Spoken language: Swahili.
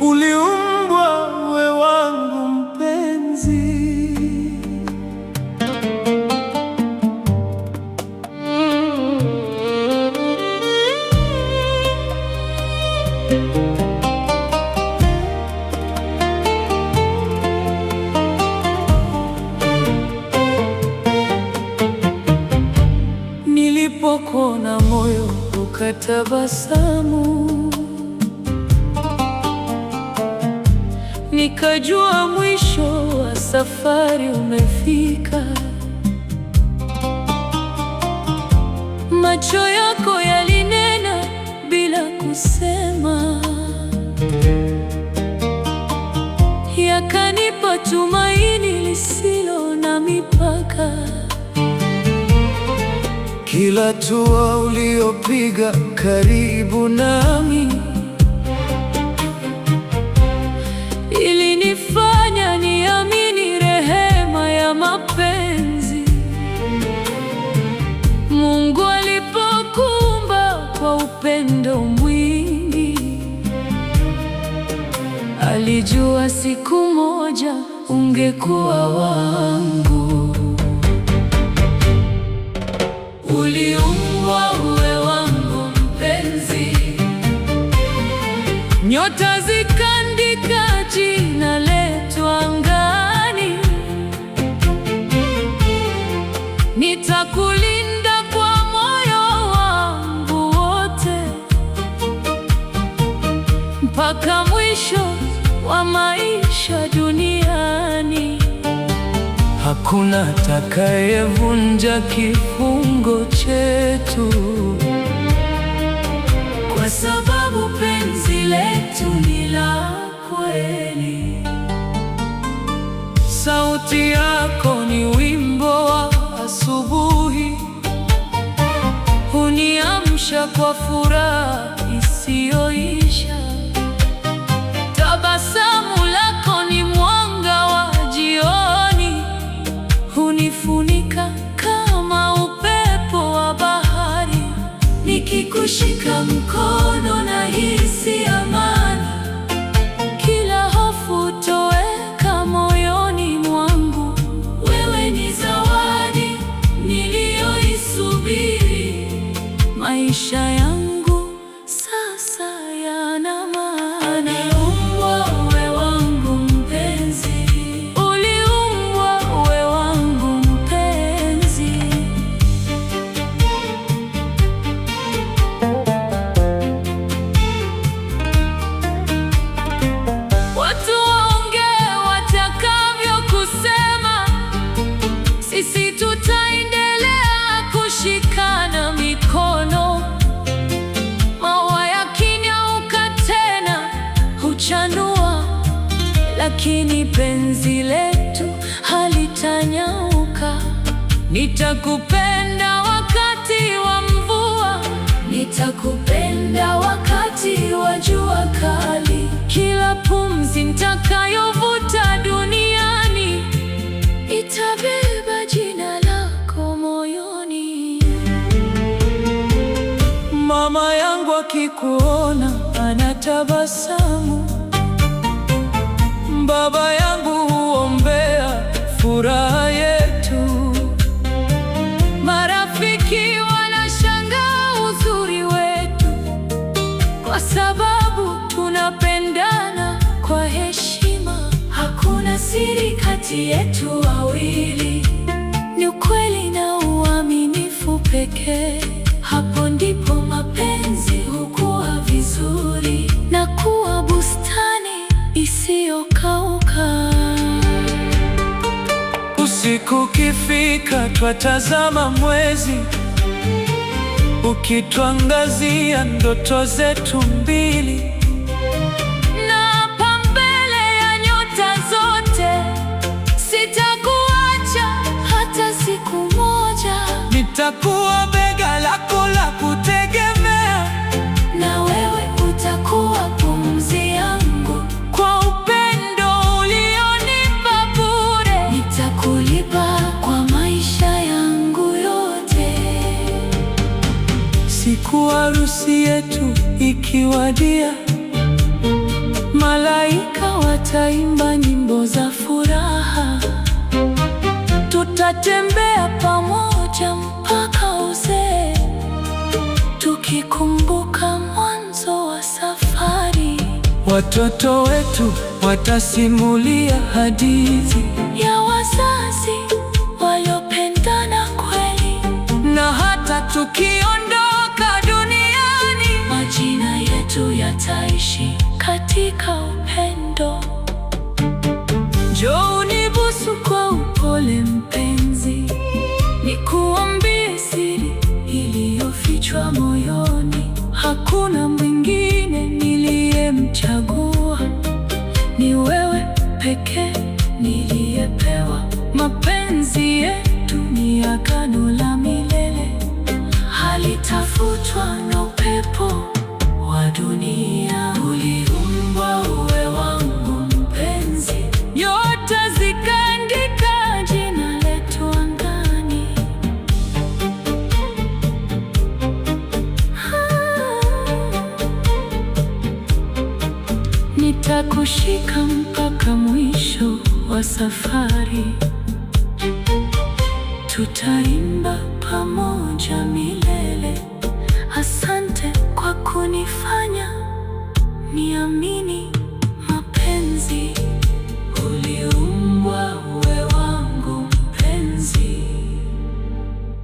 Uliumbwa uwe wangu mpenzi, nilipokuona moyo ukatabasamu, nikajua mwisho wa safari umefika. Macho yako yalinena bila kusema, yakanipa tumaini lisilo na mipaka. Kila hatua uliopiga karibu nami ilinifanya niamini rehema ya mapenzi. Mungu alipokuumba kwa upendo mwingi, alijua siku moja ungekuwa wangu. Uliumbwa uwe wangu mpenzi, nyota zikaandika jina letu angani. Nitakulinda kwa moyo wangu wote, mpaka mwisho wa maisha duniani. Hakuna atakayevunja kifungo chetu, kwa sababu penzi letu ni la kweli. Sauti yako ni wimbo wa asubuhi, huniamsha kwa furaha isiyoisha. Tabasamu lako ni mwanga wa jioni, hunifunika kama upepo wa bahari. Nikikushika mkono nahisi amani, kila hofu toweka moyoni mwangu. Wewe ni zawadi niliyoisubiri, maisha yangu sasa yana maana. Uliumbwa uwe wangu mpenzi, uliumbwa uwe wangu mpenzi. Watu waongee watakavyo kusema, sisi tutaendelea kushikana mikono. Maua yakinyauka tena huchanua, lakini penzi letu halitanyauka. Nitakupenda wakati wa mvua, nitakupenda wakati wa jua kali. Kila pumzi nitakayovuta duniani itabeba jina lako moyoni. Mama yangu akikuona anatabasamu, baba yangu huombea furaha yetu. Marafiki wanashangaa uzuri wetu, kwa sababu tunapendana kwa heshima. Hakuna siri kati yetu wawili, ni ukweli na uaminifu pekee. Hapo ndipo mapenzi hukua vizuri na kuwa bustani isiyokauka. Usiku ukifika twatazama mwezi, ukituangazia ndoto zetu mbili. Na hapa mbele ya nyota zote sitakuacha hata siku moja. nitakuwa bega lako la kutegemea, na wewe utakuwa pumzi yangu. kwa upendo ulionipa bure, Nitakulipa kwa maisha yangu yote. siku harusi yetu ikiwadia, malaika wataimba nyimbo za furaha. Tutatembea pamoja mpaka uzee, tukikumbuka mwanzo wa safari. Watoto wetu watasimulia hadithi ya wazazi waliopendana kweli, na hata tukiondoka duniani, majina yetu yataishi katika upendo. njoo unibusu kwa upole mpenzi, Nikuambie siri iliyofichwa moyoni. hakuna mwingine niliyemchagua, Ni wewe pekee niliyepewa. mapenzi yetu ni agano la milele, Halitafutwa na upepo wa dunia. Uliumbwa uwe wangu mpenzi, nyota zikaandika jina letu angani. nitakushika mpaka mwisho wa safari, Tutaimba pamoja milele. Asante kwa kunifanya niamini mapenzi. Uliumbwa